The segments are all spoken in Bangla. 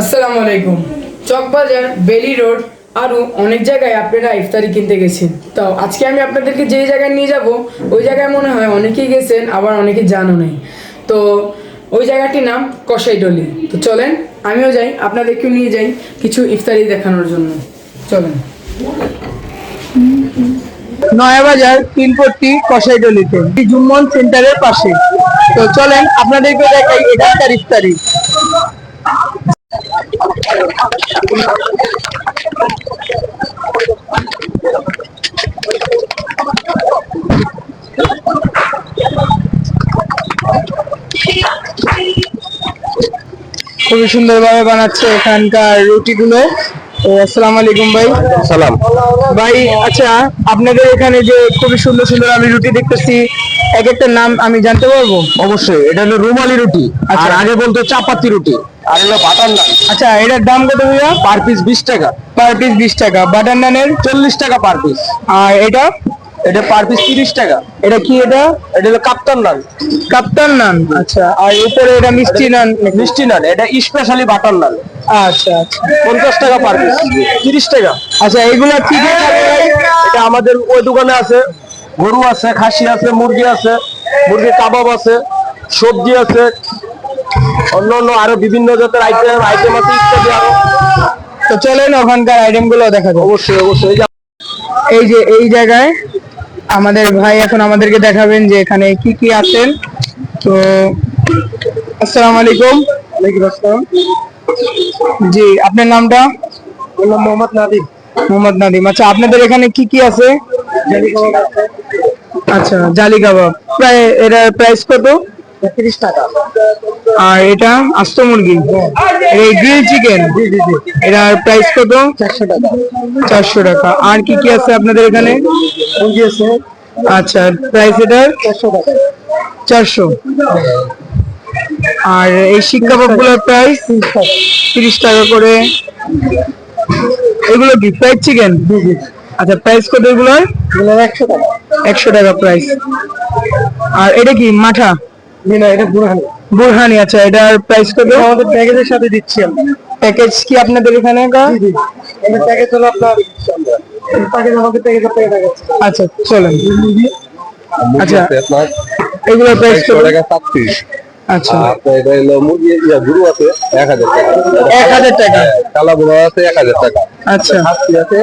আসসালামু আলাইকুম। চকবাজার, বেলি রোড আরও অনেক জায়গায় আপনারা ইফতারি কিনতে গেছেন। তো আজকে আমি আপনাদেরকে যেই জায়গায় নিয়ে যাব ওই জায়গায় মনে হয় অনেকেই গেছেন, আবার অনেকে জানো নাই। তো ওই জায়গাটির নাম কসাইটলি। তো চলেন আমিও যাই, আপনাদেরকেও নিয়ে যাই কিছু ইফতারি দেখানোর জন্য। চলেন। নয়াবাজার তিনপট্টি কসাইটলিতে জুম্মন সেন্টারের পাশে। তো চলেন আপনাদেরকে দেখাই এখানকার ইফতারি। খুবই সুন্দরভাবে বানাচ্ছে এখানকার রুটিগুলো। তো আসসালামু আলাইকুম ভাই। সালাম ভাই আচ্ছা, আপনাদের এখানে যে খুবই সুন্দর সুন্দর আমি রুটি দেখতেছি, এক একটা নাম আমি জানতে পারবো? অবশ্যই। এটা হলো রুমালি রুটি, আচ্ছা। আর আগে বলতো চাপাতি রুটি, আর হলো বাটার নান। আচ্ছা, এটার দাম কত ভাইয়া? পার পিস 20 টাকা। পার পিস 20 টাকা। বাটার নানের? 40 টাকা পার পিস। আর এটা? এটা পার পিস 30 টাকা। এটা কি এটা? এটা হলো কাপ্তান নান। কাপ্তান নান। আচ্ছা, আর উপরে এটা মিষ্টি নান? মিষ্টি নান, এটা স্পেশালি বাটার নান। আচ্ছা আচ্ছা। 50 টাকা পার পিস। 30 টাকা। আচ্ছা, এইগুলা কি দিয়ে খাবে ভাই? এটা আমাদের ওই দোকানে আছে, গরু আছে, খাসি আছে, মুরগি আছে, মুরগির কাবাব আছে, সবজি আছে, অন্য অন্য আরো বিভিন্ন জাতের আইটেম আছে ইত্যাদি আরো। তো চলেন ওখানকার আইটেম গুলো দেখা যাক। অবশ্যই অবশ্যই। এই যে এই জায়গায় আমাদের ভাই এখন আমাদেরকে দেখাবেন যে এখানে কি কি আছেন। তো আসসালামু আলাইকুম। ওয়ালাইকুম আসসালাম। জি, আপনার নামটা? মোহাম্মদ নাদিম। মোহাম্মদ নাদিম। আচ্ছা, আপনাদের এখানে কি কি আছে? আচ্ছা, জালি কাবাব। প্রায় এটার প্রাইস কত? 30 টাকা। আর এটা আস্ত মুরগি, এই গ্রিল চিকেন, এটার প্রাইস কত? 400 টাকা। 400 টাকা। আর কি কি আছে আপনাদের এখানে? মুরগি আছে। আচ্ছা, প্রাইস এটার? 400 টাকা। 400। আর এই শিক কাবাবগুলোর প্রাইস? 30 টাকা করে। এগুলো কি ফ্রাইড চিকেন? আচ্ছা, প্রাইস কত এগুলোর? 100 টাকা। 100 টাকা প্রাইস। আর এটা কি মাঠা? না, এটা বুরহানি। বুরহানি। আচ্ছা, এটার প্রাইস কত? আমাদের প্যাকেজের সাথে দিচ্ছি আমরা। প্যাকেজ কি আপনাদের এখানে? এটা প্যাকেজ হলো আপনার প্যাকেজ, আমাদের প্যাকেজের টাকা। আচ্ছা চলেন। আচ্ছা, আপনার এগুলোর প্রাইস কত? টাকা 7 আচ্ছা, আপনার এটা হলো মুরগি গরু আছে 1000 টাকা। 1000 টাকা। কালা বুড়া আছে 1000 টাকা। আচ্ছা, খাসি আছে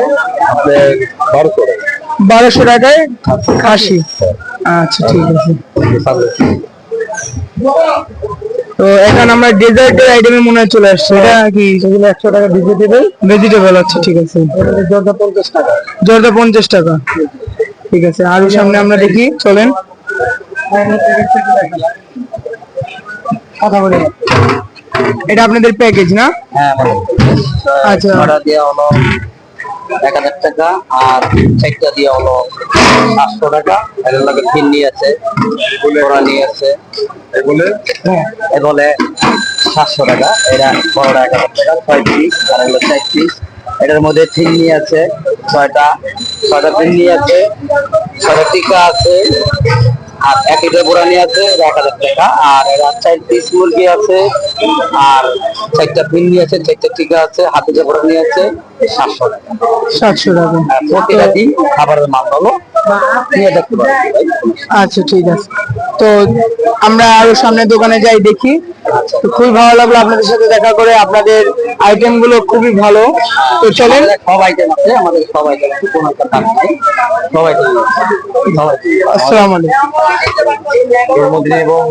আপনার 1200 টাকা। 1200 টাকায় খাসি। আচ্ছা ঠিক আছে। তো এখন আমরা ডেজার্টের আইটেমে মনে হয় চলে আসছে। এটা কি? এগুলো 100 টাকা ভেজিটেবল। ভেজিটেবল। আচ্ছা ঠিক আছে। জর্দা 50 টাকা। জর্দা 50 টাকা। ঠিক আছে, আরো সামনে আমরা দেখি, চলেন। কথা বলে এটা আপনাদের প্যাকেজ না? হ্যাঁ, আচ্ছা। অর্ডার দেওয়া হলো 1000 টাকা, আর চেকটা দেওয়া হলো 700 টাকা। এর লগে ফিন্নি আছে, কোরানি আছে, এগুলো 700 টাকা। এটা বড়টা 1000 টাকা, 6 পিস, আর এগুলো 4 পিস। এটার মধ্যে ফিন্নি আছে 6টা ফিন্নি আছে, 6টা টিকা আছে, আর 1 লিটার বোরানি আছে, 1000 টাকা। আর এরা 4 পিস মুরগি আছে, আর 4টা ফিন্নি আছে, 4টা টিকা আছে, হাতে যে বোরানি আছে, 700 টাকা। 700 টাকা। আর প্রতিটা দিন খাবারের মান হলো নিয়ে দেখতে পারেন ভাই। আচ্ছা ঠিক আছে। তো আমরা আরো সামনের দোকানে যাই দেখি। তো খুবই ভালো লাগলো আপনাদের সাথে দেখা করে, আপনাদের আইটেম গুলো খুবই ভালো। তো চলেন। আমাদের সব আইটেম আছে, আমাদের সব আইটেম আছে, কোনো একটা দাম নাই, সব আইটেম আছে। আসসালামু আলাইকুম। জন্মদিন এবং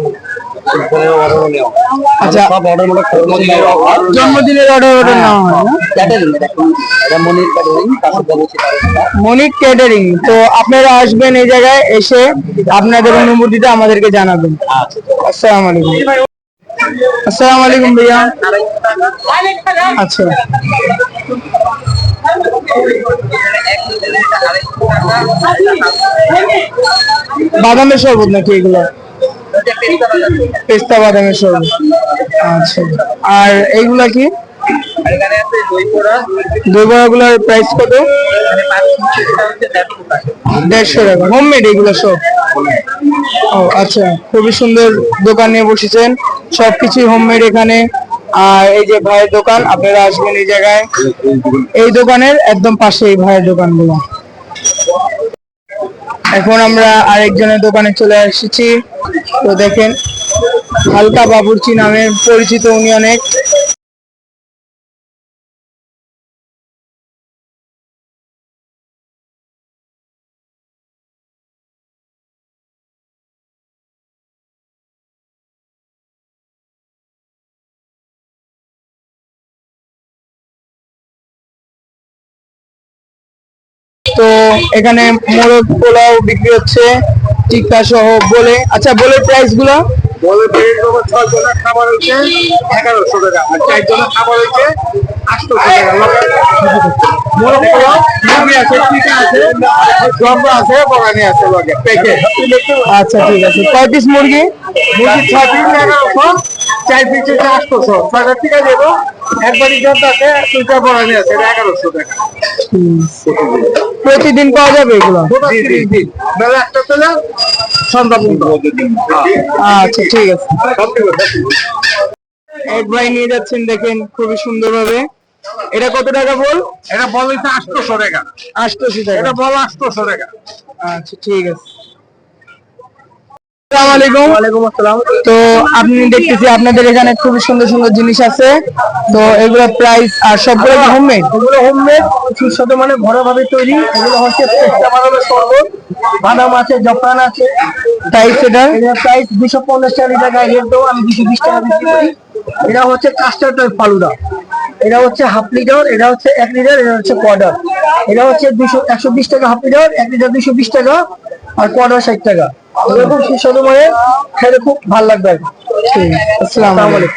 আচ্ছা, সব অর্ডার মনে জন্মদিনের অর্ডার নেওয়া হয় না? ক্যাটারিং, এটা মনির ক্যাটারিং, কাছে যাবো। মনিক ক্যাটারিং। তো আপনারা আসবেন এই জায়গায়, এসে আপনাদের অনুভূতিটা আমাদেরকে জানাবেন। আসসালামু আলাইকুম। আসসালামু আলাইকুম ভাইয়া। আচ্ছা, বাদামের শরবত নাকি এগুলো? পেস্তা বাদামের শরবত। আচ্ছা, আর এইগুলা কি? দই বড়া গুলার প্রাইস কত? 150 টাকা। হোমমেড এগুলো সব? ও আচ্ছা, খুবই সুন্দর দোকান নিয়ে বসেছেন, সবকিছুই হোমমেড এখানে। আর এই যে ভাইয়ের দোকান, আপনারা আসবেন এই জায়গায়, এই দোকানের একদম পাশে এই ভাইয়ের দোকানগুলো। এখন আমরা আরেকজনের দোকানে চলে এসেছি। তো দেখেন, হালকা বাবুর্চি নামে পরিচিত উনি অনেক। তো এখানে মোরগ পোলাও বিক্রি হচ্ছে টিক্কা সহ। বলে আচ্ছা, বলে প্রাইস গুলো বলে পেট তোমার 6 জনের খাবার হচ্ছে 1100 টাকা আর 4 জনের খাবার হচ্ছে 800 টাকা। মোরগ পোলাও মুরগি আছে, টিকা আছে, জম্বা আছে, বগানি আছে লগে প্যাকেট। আচ্ছা ঠিক আছে, কয় পিস মুরগি? মুরগি 6 পিস 1100, 4 পিস হচ্ছে 800, 6টা টিকা দেবো, একবারই জম্বা আছে, 2টা বগানি আছে, এটা 1100 টাকা। প্রতিদিন পাওয়া যাবে এগুলো? জি জি জি, বেলা 1টা থেকে সন্ধ্যা পর্যন্ত। আচ্ছা ঠিক আছে। এক ভাই নিয়ে যাচ্ছেন, দেখেন খুবই সুন্দর ভাবে। এটা কত টাকা বল? এটা বল হচ্ছে 800 টাকা। 88 টাকা। এটা বল 800 টাকা। আচ্ছা ঠিক আছে। আসসালামু আলাইকুম। ওয়ালাইকুম আসসালাম। তো আপনি দেখতেছি আপনাদের এখানে খুবই সুন্দর সুন্দর জিনিস আছে। তো এগুলো প্রাইস আর সবগুলো কি হোমমেড? এগুলো হোমমেড, সুস্বাদু মানে ঘরোয়া ভাবে তৈরি। এগুলো হচ্ছে পেস্তা বানানোর শরবত, বাদাম আছে, জাফরান আছে। প্রাইস এটা? এটার প্রাইস 250 টাকা। এর তো আমি 220 টাকা বিক্রি করি। এটা হচ্ছে কাস্টার্ড ফালুদা। এটা হচ্ছে হাফ লিটার, এটা হচ্ছে 1 লিটার, এটা হচ্ছে কোয়ার্টার। এটা হচ্ছে 120 টাকা হাফ লিটার, 1 লিটার 220 টাকা, আর কোয়ার্টার 60 টাকা। এরকম সুস্বাদু মানে খেতে খুব ভালো লাগবে আর কি। আসসালামু আলাইকুম।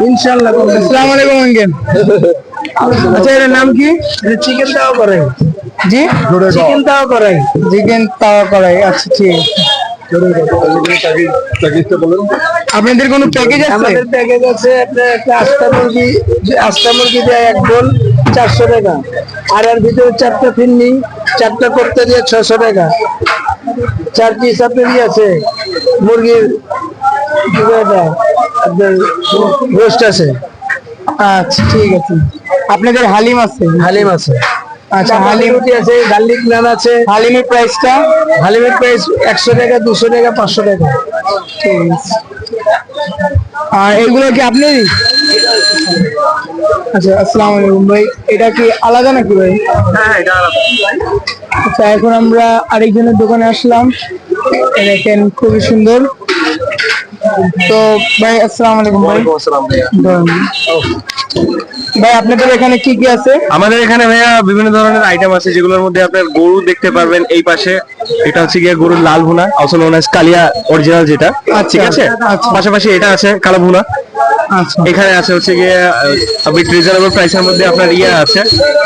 ইনশাল্লাহ। আসসালামু আলাইকুম আঙ্কেল। আচ্ছা, এটার নাম কি? চিকেন তাওয়া করে। জি, চিকেন তাওয়া করে। চিকেন তাওয়া করাই। আচ্ছা ঠিক আছে। আপনাদের কোনো প্যাকেজ আছে? আমাদের প্যাকেজ আছে, আপনার একটা আস্তা মুরগি দেয় এক বোল 400 টাকা, আর এর ভিতরে 4টা ফিন্নি, 4টা করতে দিয়ে 600 টাকা। 4 পিস আপনার আছে মুরগির, আপনার রোস্ট আছে। আচ্ছা ঠিক আছে। আপনাদের হালিম আছে? হালিম আছে। আচ্ছা, হালিম হালিম। রুটি আছে, গার্লিক নান আছে। হালিমের প্রাইসটা? হালিমের প্রাইস 100 টাকা, 200 টাকা, 500 টাকা। ঠিক আছে। আর এগুলো কি আপনি? আচ্ছা, আসসালামু আলাইকুম ভাই। এটা কি আলাদা নাকি ভাই? হ্যাঁ, এটা আচ্ছা, এখন আমরা আরেকজনের দোকানে আসলাম। এই দেখেন খুবই সুন্দর। তো ভাই, আসসালামু আলাইকুম ভাই। ধরুন। ভাই, আপনাদের এখানে কি কি আছে? আমাদের এখানে ভাইয়া বিভিন্ন ধরনের আইটেম আছে, যেগুলোর মধ্যে আপনার গরু দেখতে পারবেন এই পাশে। এটা হচ্ছে গিয়ে গরুর লাল ভুনা, অলসো নোন অ্যাজ কালিয়া অরিজিনাল, যেটা ঠিক আছে। পাশাপাশি এটা আছে কালো ভুনা। আচ্ছা এখানে আছে হচ্ছে গিয়ে বিট রিজনেবল প্রাইসের মধ্যে আপনার ইয়ে আছে,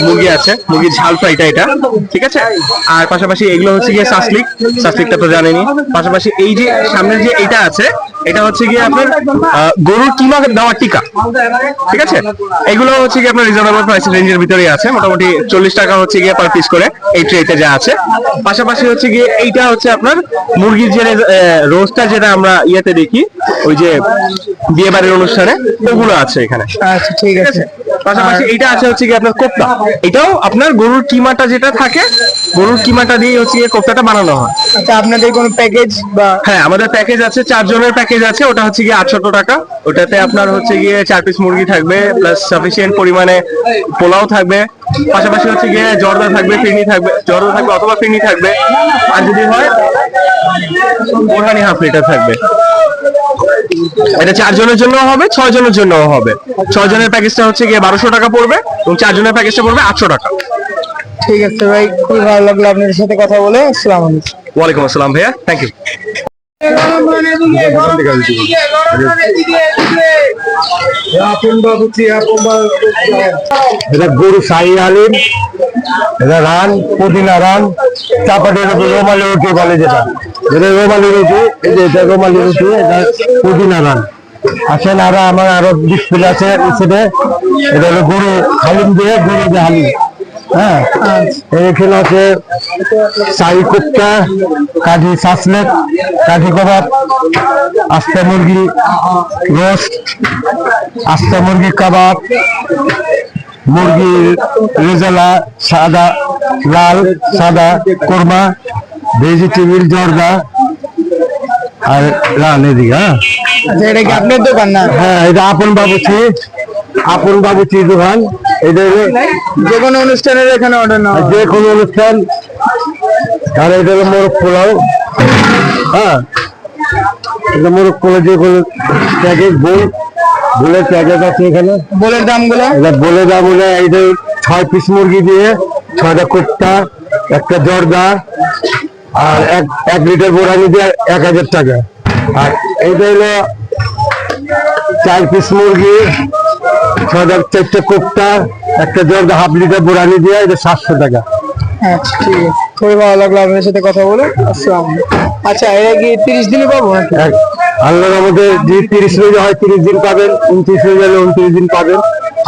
মুরগি আছে, মুরগির ঝাল ফ্রাইটা এটা, ঠিক আছে। আর পাশাপাশি এগুলো হচ্ছে গিয়ে সাসলিকটা তো জানেনই। পাশাপাশি এই যে সামনের যে এটা আছে, এটা হচ্ছে গিয়ে আপনার গরুর কিমা দেওয়ার টিকা, ঠিক আছে। এগুলো হচ্ছে গিয়ে আপনার রিজনেবল প্রাইস রেঞ্জের ভিতরেই আছে, মোটামুটি 40 টাকা হচ্ছে গিয়ে পার পিস করে এই ট্রেতে যা আছে। পাশাপাশি হচ্ছে গিয়ে এইটা হচ্ছে আপনার মুরগির যে রোস্টটা, যেটা আমরা ইয়েতে দেখি ওই যে বিয়ে বাড়ির অনুষ্ঠানে, ওগুলো আছে এখানে। আচ্ছা ঠিক আছে। পাশাপাশি এটা আছে হচ্ছে কি আপনার কোফতা, এটাও আপনার গরুর কিমাটা যেটা থাকে, গরুর কিমাটা দিয়ে হচ্ছে গিয়ে কোফতাটা বানানো হয়। আচ্ছা, আপনাদের কোনো প্যাকেজ বা? হ্যাঁ, আমাদের প্যাকেজ আছে, 4 জনের প্যাকেজ আছে, ওটা হচ্ছে গিয়ে 800 টাকা। ওটাতে আপনার হচ্ছে গিয়ে 4 পিস মুরগি থাকবে, প্লাস সাফিসিয়েন্ট পরিমাণে পোলাও থাকবে, পাশাপাশি হচ্ছে গিয়ে জর্দা থাকবে, ফিরনি থাকবে, জর্দা থাকবে অথবা ফিরনি থাকবে, আর যদি হয় বোরহানি হাফ লিটার থাকবে। এটা 4 জনের জন্য হবে, 6 জনের জন্য হবে। 6 জনের প্যাকেজটা হচ্ছে গিয়ে 1200 টাকা পড়বে, এবং 4 জনের প্যাকেজটা পড়বে 800 টাকা। ঠিক আছে ভাই, খুবই ভালো লাগলো আপনাদের সাথে কথা বলে। আসসালামু আলাইকুম। ওয়ালাইকুম আসসালাম ভাইয়া, থ্যাংক ইউ। এটা গরু শাহী হালিম, এটা রান, পুদিনা রান, চাপাটি রোমালি রুটি বলে, যেটা রোমালি রুটি। এই যে এটা রোমালি রুটি, এটা পুদিনা রান। আসেন আমার আরো ডিসপ্লে আছে নিচে। এটা হলো গরু হালিম দিয়ে গরু দিয়ে হালিম। হ্যাঁ, এখানে আছে শাহী কোপ্তা, কাঠি সাসলেট, কাঠি কাবাব, আস্তা মুরগি রোস্ট, আস্তা মুরগি কাবাব, মুরগির রেজালা, সাদা লাল সাদা কোরমা, ভেজিটেবিল জর্দা আর রান এদিকে। হ্যাঁ, এটা কি আপনার দোকান না? হ্যাঁ, এটা আপন বাবুচি দোকান। এটা হলো যে কোনো অনুষ্ঠানের এখানে অর্ডার না যে কোনো অনুষ্ঠান। আর এটা হলো মোরগ পোলাও। হ্যাঁ, এটা মোরগ পোলাও যে কোনো প্যাকেজ বলে প্যাকেজ আছে এখানে। বলের দামগুলো এটা বলে দাম হলে এইটা 6 পিস মুরগি দিয়ে 6টা কোপ্তা, একটা জর্দা আর 1 লিটার বোরানি দিয়ে 1000 টাকা। আর এইটা হলো 4 পিস মুরগি, 4টা কোপ্তা, একটা জর্দা, 1/2 লিটার বোরানি দিয়ে এটা 700 টাকা। আচ্ছা, ঠিক আছে, খুবই ভালো লাগলো আপনার সাথে কথা বলে। আচ্ছা, এটা কি 30 দিনই পাবো নাকি? আল্লাহর আমাদের যে 30 রোজা হয় 30 দিন পাবেন, 29 রোজা হলে 29 দিন পাবেন।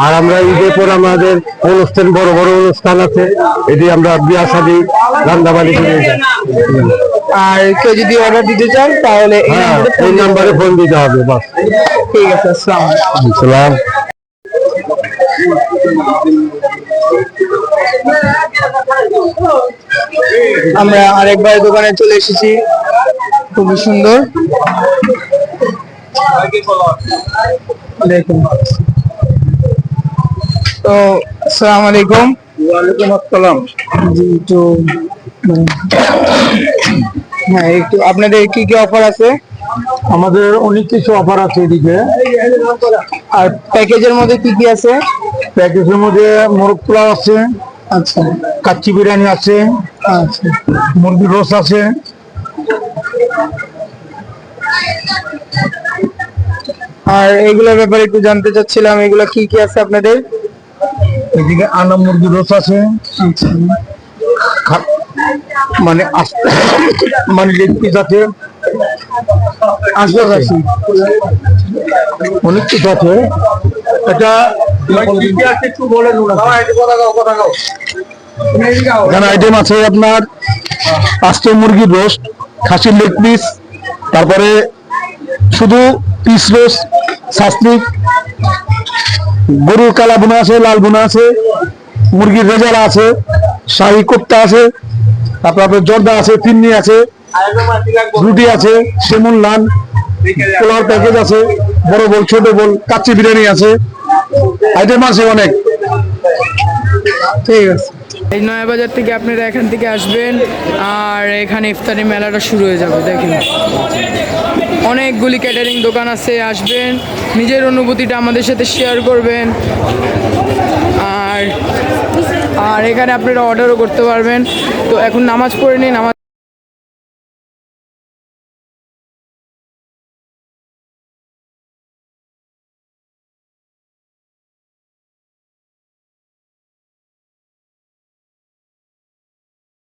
আর আমরা ঈদের পর আমাদের অনুষ্ঠান, বড় বড় অনুষ্ঠান আছে, এটি আমরা বিয়া শাদী রান্দাবাড়ি করে যাই। আর কেউ যদি অর্ডার দিতে চান তাহলে এই নাম্বারে ফোন দিতে হবে বাস। ঠিক আছে, আসসালামু আলাইকুম। সালাম। আমরা আরেকবার দোকানে চলে এসেছি, খুবই সুন্দর। দেখুন তো, আসসালামু আলাইকুম। ওয়ালাইকুম আসসালাম। জি, তো হ্যাঁ, একটু আপনাদের কি কি অফার আছে? আমাদের অনেক কিছু অফার আছে এদিকে। আর প্যাকেজের মধ্যে কি কি আছে? প্যাকেজের মধ্যে মোরগ পোলাও আছে, আচ্ছা কাচ্চি বিরিয়ানি আছে, আচ্ছা, মুরগির রোস্ট আছে। আর এগুলোর ব্যাপারে একটু জানতে চাচ্ছিলাম, এগুলো কি কি আছে আপনাদের? এদিকে আনা মুরগির রোস্ট আছে, আচ্ছা, মানে মানে লেগ পিস আছে, আচ্ছা, অনেক কিছু আছে। এটা এখানে আইটেম আছে আপনার আস্ত মুরগির রোস্ট, খাসির লেগ পিস, তারপরে শুধু পিস রোস্ট, সাসলিক, গরুর কালা বোনা আছে, লাল বোনা আছে, মুরগির রেজালা আছে, শাহী কোপ্তা আছে, তারপর আপনার জর্দা আছে, ফিন্নি আছে, রুটি আছে, সেমন লান, পোলাওয়ার প্যাকেজ আছে, বড় বল, ছোট বল, কাচ্চি বিরিয়ানি আছে, আইটেম আছে অনেক। ঠিক আছে। এই নয়াবাজার থেকে আপনারা এখান থেকে আসবেন, আর এখানে ইফতারি মেলাটা শুরু হয়ে যাবে। দেখেন অনেকগুলি ক্যাটারিং দোকান আছে, আসবেন, নিজের অনুভূতিটা আমাদের সাথে শেয়ার করবেন। আর এখানে আপনারা অর্ডারও করতে পারবেন। তো এখন নামাজ পড়ে নিন, নামাজ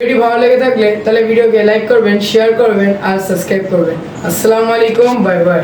ভিডিও ভালো লেগে থাকলে তাহলে ভিডিওকে লাইক করবেন, শেয়ার করবেন আর সাবস্ক্রাইব করবেন। আসসালামু আলাইকুম, বাই বাই।